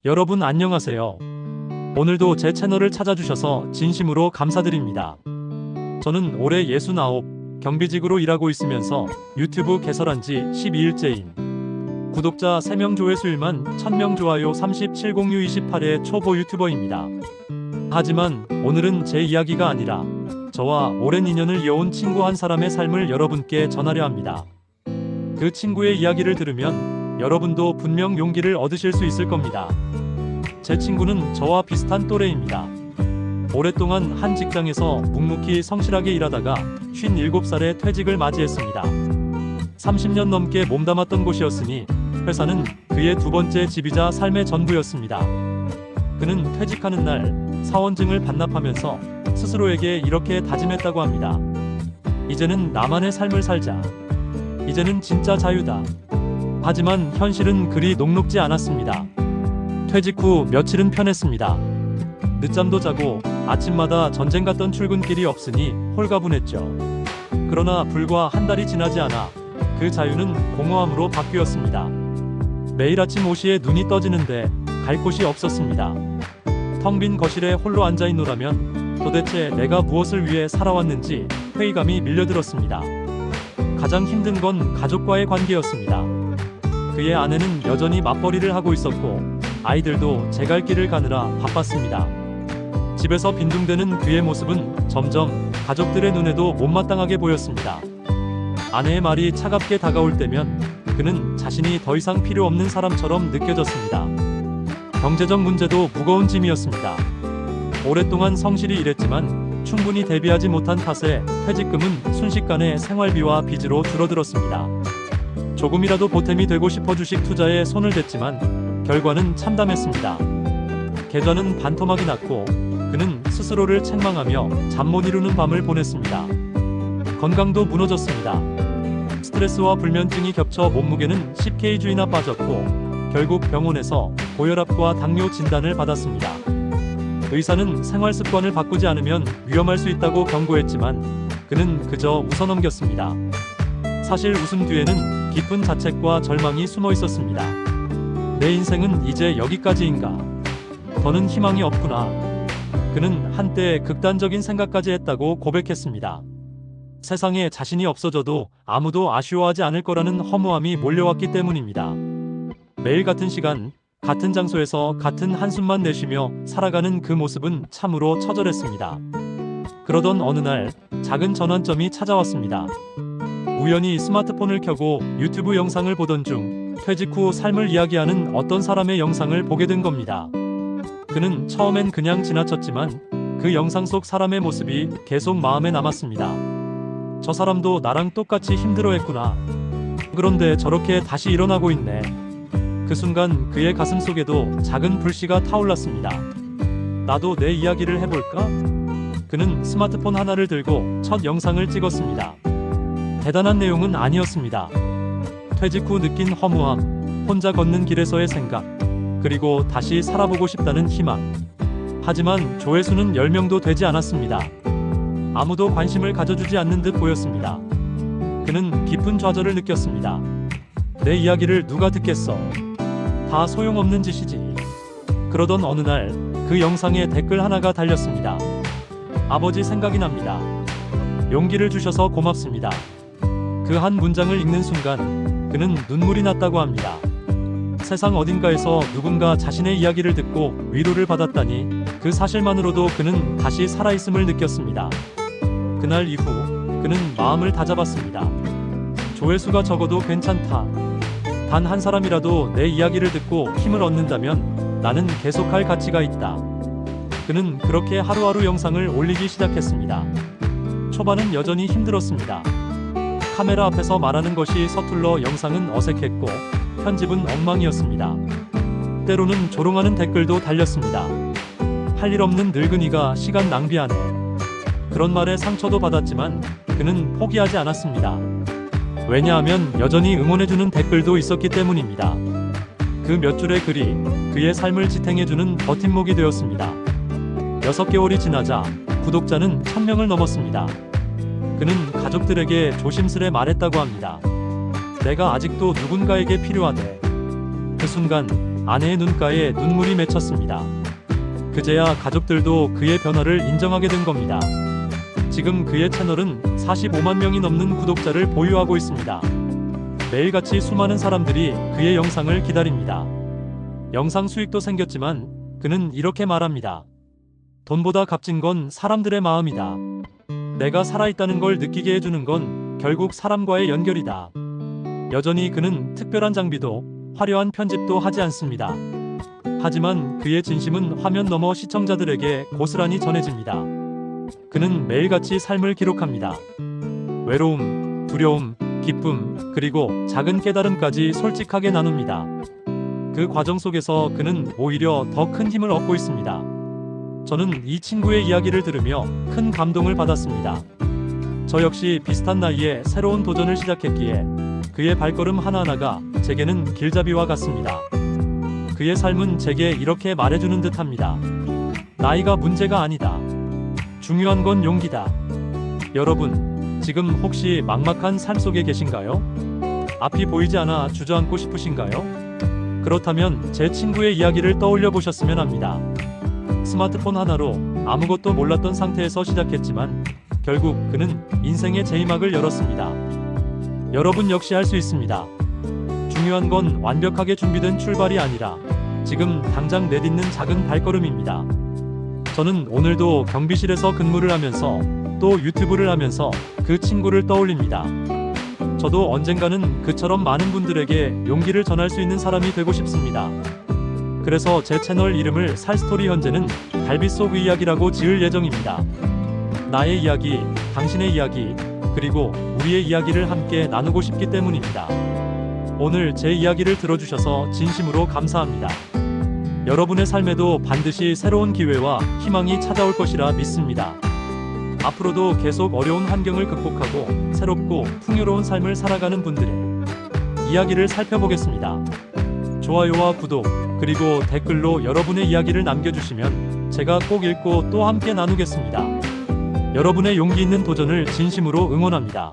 여러분 안녕하세요. 오늘도 제 채널을 찾아주셔서 진심으로 감사드립니다. 저는 올해 69, 경비직으로 일하고 있으면서 유튜브 개설한 지 12일째인 구독자 3명 조회수 1만 1000명 좋아요 370628의 초보 유튜버입니다. 하지만 오늘은 제 이야기가 아니라 저와 오랜 인연을 이어온 친구 한 사람의 삶을 여러분께 전하려 합니다. 그 친구의 이야기를 들으면 여러분도 분명 용기를 얻으실 수 있을 겁니다. 제 친구는 저와 비슷한 또래입니다. 오랫동안 한 직장에서 묵묵히 성실하게 일하다가 57살에 퇴직을 맞이했습니다. 30년 넘게 몸담았던 곳이었으니 회사는 그의 두 번째 집이자 삶의 전부였습니다. 그는 퇴직하는 날 사원증을 반납하면서 스스로에게 이렇게 다짐했다고 합니다. 이제는 나만의 삶을 살자. 이제는 진짜 자유다. 하지만 현실은 그리 녹록지 않았습니다. 퇴직 후 며칠은 편했습니다. 늦잠도 자고 아침마다 전쟁 같던 출근길이 없으니 홀가분했죠. 그러나 불과 한 달이 지나지 않아 그 자유는 공허함으로 바뀌었습니다. 매일 아침 5시에 눈이 떠지는데 갈 곳이 없었습니다. 텅 빈 거실에 홀로 앉아있노라면 도대체 내가 무엇을 위해 살아왔는지 회의감이 밀려들었습니다. 가장 힘든 건 가족과의 관계였습니다. 그의 아내는 여전히 맞벌이를 하고 있었고 아이들도 제 갈 길을 가느라 바빴습니다. 집에서 빈둥대는 그의 모습은 점점 가족들의 눈에도 못마땅하게 보였습니다. 아내의 말이 차갑게 다가올 때면 그는 자신이 더 이상 필요 없는 사람처럼 느껴졌습니다. 경제적 문제도 무거운 짐이었습니다. 오랫동안 성실히 일했지만 충분히 대비하지 못한 탓에 퇴직금은 순식간에 생활비와 빚으로 줄어들었습니다. 조금이라도 보탬이 되고 싶어 주식 투자에 손을 댔지만 결과는 참담했습니다. 계좌는 반토막이 났고 그는 스스로를 책망하며 잠 못 이루는 밤을 보냈습니다. 건강도 무너졌습니다. 스트레스와 불면증이 겹쳐 몸무게는 10kg이나 빠졌고 결국 병원에서 고혈압과 당뇨 진단을 받았습니다. 의사는 생활 습관을 바꾸지 않으면 위험할 수 있다고 경고했지만 그는 그저 웃어넘겼습니다. 사실 웃음 뒤에는 깊은 자책과 절망이 숨어 있었습니다. 내 인생은 이제 여기까지인가? 더는 희망이 없구나. 그는 한때 극단적인 생각까지 했다고 고백했습니다. 세상에 자신이 없어져도 아무도 아쉬워하지 않을 거라는 허무함이 몰려왔기 때문입니다. 매일 같은 시간, 같은 장소에서 같은 한숨만 내쉬며 살아가는 그 모습은 참으로 처절했습니다. 그러던 어느 날 작은 전환점이 찾아왔습니다. 우연히 스마트폰을 켜고 유튜브 영상을 보던 중 퇴직 후 삶을 이야기하는 어떤 사람의 영상을 보게 된 겁니다. 그는 처음엔 그냥 지나쳤지만 그 영상 속 사람의 모습이 계속 마음에 남았습니다. 저 사람도 나랑 똑같이 힘들어했구나. 그런데 저렇게 다시 일어나고 있네. 그 순간 그의 가슴 속에도 작은 불씨가 타올랐습니다. 나도 내 이야기를 해볼까? 그는 스마트폰 하나를 들고 첫 영상을 찍었습니다. 대단한 내용은 아니었습니다. 퇴직 후 느낀 허무함, 혼자 걷는 길에서의 생각, 그리고 다시 살아보고 싶다는 희망. 하지만 조회수는 10명도 되지 않았습니다. 아무도 관심을 가져주지 않는 듯 보였습니다. 그는 깊은 좌절을 느꼈습니다. 내 이야기를 누가 듣겠어? 다 소용없는 짓이지. 그러던 어느 날 그 영상에 댓글 하나가 달렸습니다. 아버지 생각이 납니다. 용기를 주셔서 고맙습니다. 그 한 문장을 읽는 순간 그는 눈물이 났다고 합니다. 세상 어딘가에서 누군가 자신의 이야기를 듣고 위로를 받았다니 그 사실만으로도 그는 다시 살아있음을 느꼈습니다. 그날 이후 그는 마음을 다잡았습니다. 조회수가 적어도 괜찮다. 단 한 사람이라도 내 이야기를 듣고 힘을 얻는다면 나는 계속할 가치가 있다. 그는 그렇게 하루하루 영상을 올리기 시작했습니다. 초반은 여전히 힘들었습니다. 카메라 앞에서 말하는 것이 서툴러 영상은 어색했고 편집은 엉망이었습니다. 때로는 조롱하는 댓글도 달렸습니다. 할 일 없는 늙은이가 시간 낭비하네. 그런 말에 상처도 받았지만 그는 포기하지 않았습니다. 왜냐하면 여전히 응원해주는 댓글도 있었기 때문입니다. 그 몇 줄의 글이 그의 삶을 지탱해주는 버팀목이 되었습니다. 6개월이 지나자 구독자는 1000명을 넘었습니다. 그는 가족들에게 조심스레 말했다고 합니다. 내가 아직도 누군가에게 필요하대. 그 순간 아내의 눈가에 눈물이 맺혔습니다. 그제야 가족들도 그의 변화를 인정하게 된 겁니다. 지금 그의 채널은 45만 명이 넘는 구독자를 보유하고 있습니다. 매일같이 수많은 사람들이 그의 영상을 기다립니다. 영상 수익도 생겼지만 그는 이렇게 말합니다. 돈보다 값진 건 사람들의 마음이다. 내가 살아있다는 걸 느끼게 해주는 건 결국 사람과의 연결이다. 여전히 그는 특별한 장비도 화려한 편집도 하지 않습니다. 하지만 그의 진심은 화면 너머 시청자들에게 고스란히 전해집니다. 그는 매일같이 삶을 기록합니다. 외로움, 두려움, 기쁨, 그리고 작은 깨달음까지 솔직하게 나눕니다. 그 과정 속에서 그는 오히려 더 큰 힘을 얻고 있습니다. 저는 이 친구의 이야기를 들으며 큰 감동을 받았습니다. 저 역시 비슷한 나이에 새로운 도전을 시작했기에 그의 발걸음 하나하나가 제게는 길잡이와 같습니다. 그의 삶은 제게 이렇게 말해주는 듯합니다. 나이가 문제가 아니다. 중요한 건 용기다. 여러분, 지금 혹시 막막한 삶 속에 계신가요? 앞이 보이지 않아 주저앉고 싶으신가요? 그렇다면 제 친구의 이야기를 떠올려 보셨으면 합니다. 스마트폰 하나로 아무것도 몰랐던 상태에서 시작했지만 결국 그는 인생의 제이막을 열었습니다. 여러분 역시 할 수 있습니다. 중요한 건 완벽하게 준비된 출발이 아니라 지금 당장 내딛는 작은 발걸음입니다. 저는 오늘도 경비실에서 근무를 하면서 또 유튜브를 하면서 그 친구를 떠올립니다. 저도 언젠가는 그처럼 많은 분들에게 용기를 전할 수 있는 사람이 되고 싶습니다. 그래서 제 채널 이름을 살스토리, 현재는 달빛 속 이야기라고 지을 예정입니다. 나의 이야기, 당신의 이야기, 그리고 우리의 이야기를 함께 나누고 싶기 때문입니다. 오늘 제 이야기를 들어주셔서 진심으로 감사합니다. 여러분의 삶에도 반드시 새로운 기회와 희망이 찾아올 것이라 믿습니다. 앞으로도 계속 어려운 환경을 극복하고 새롭고 풍요로운 삶을 살아가는 분들의 이야기를 살펴보겠습니다. 좋아요와 구독, 그리고 댓글로 여러분의 이야기를 남겨주시면 제가 꼭 읽고 또 함께 나누겠습니다. 여러분의 용기 있는 도전을 진심으로 응원합니다.